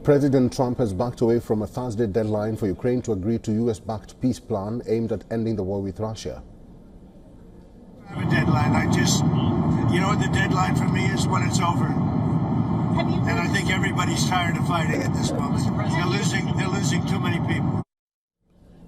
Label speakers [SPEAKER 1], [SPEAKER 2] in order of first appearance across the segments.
[SPEAKER 1] President Trump has backed away from a Thursday deadline for Ukraine to agree to US-backed peace plan aimed at ending the war with Russia.
[SPEAKER 2] I have a deadline. You know what the deadline for me is? When it's over. And I think everybody's tired of fighting at this moment. They're losing too many people.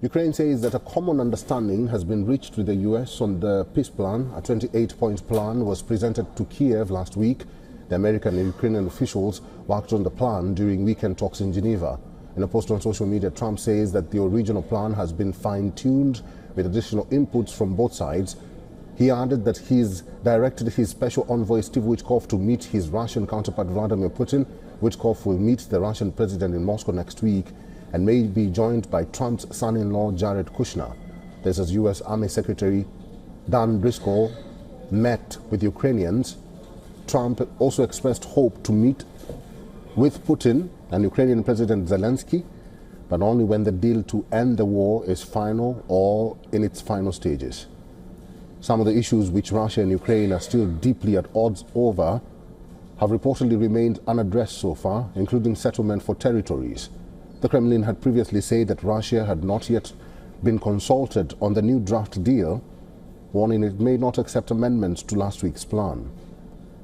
[SPEAKER 1] Ukraine says that a common understanding has been reached with the US on the peace plan. A 28-point plan was presented to Kiev last week. The American and Ukrainian officials worked on the plan during weekend talks in Geneva. In a post on social media, Trump says that the original plan has been fine-tuned with additional inputs from both sides. He added that he's directed his special envoy Steve Witkoff to meet his Russian counterpart Vladimir Putin. Witkoff will meet the Russian president in Moscow next week and may be joined by Trump's son-in-law Jared Kushner. This as U.S. Army Secretary Dan Driscoll met with Ukrainians. Trump also expressed hope to meet with Putin and Ukrainian President Zelensky, but only when the deal to end the war is final or in its final stages. Some of the issues which Russia and Ukraine are still deeply at odds over have reportedly remained unaddressed so far, including settlement for territories. The Kremlin had previously said that Russia had not yet been consulted on the new draft deal, warning it may not accept amendments to last week's plan.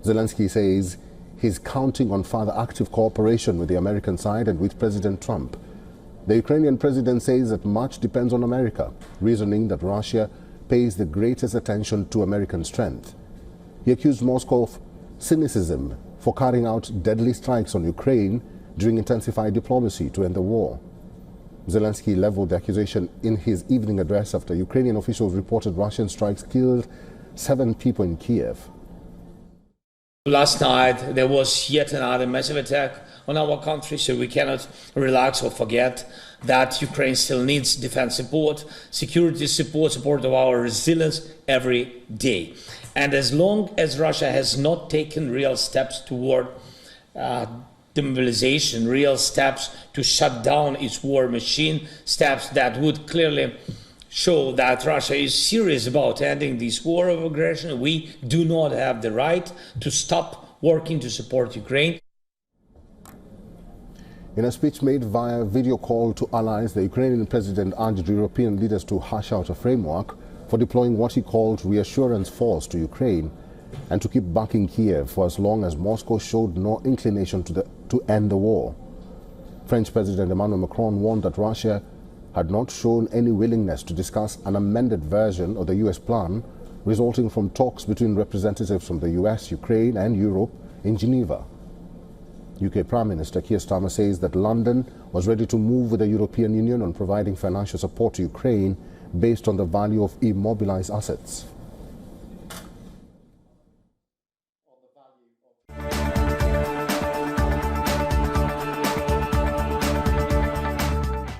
[SPEAKER 1] Zelensky says he's counting on further active cooperation with the American side and with President Trump. The Ukrainian president says that much depends on America, reasoning that Russia pays the greatest attention to American strength. He accused Moscow of cynicism for carrying out deadly strikes on Ukraine during intensified diplomacy to end the war. Zelensky leveled the accusation in his evening address after Ukrainian officials reported Russian strikes killed 7 people in Kiev.
[SPEAKER 3] Last night there was yet another massive attack on our country, so we cannot relax or forget that Ukraine still needs defense support, security support, support of our resilience every day. And as long as Russia has not taken real steps toward demobilization, real steps to shut down its war machine, steps that would clearly show that Russia is serious about ending this war of aggression, we do not have the right to stop working to support Ukraine.
[SPEAKER 1] In a speech made via video call to allies, the Ukrainian president urged European leaders to hash out a framework for deploying what he called reassurance force to Ukraine and to keep backing Kiev for as long as Moscow showed no inclination to end the war. French President Emmanuel Macron warned that Russia had not shown any willingness to discuss an amended version of the US plan resulting from talks between representatives from the US, Ukraine and Europe in Geneva. UK Prime Minister Keir Starmer says that London was ready to move with the European Union on providing financial support to Ukraine based on the value of immobilized assets.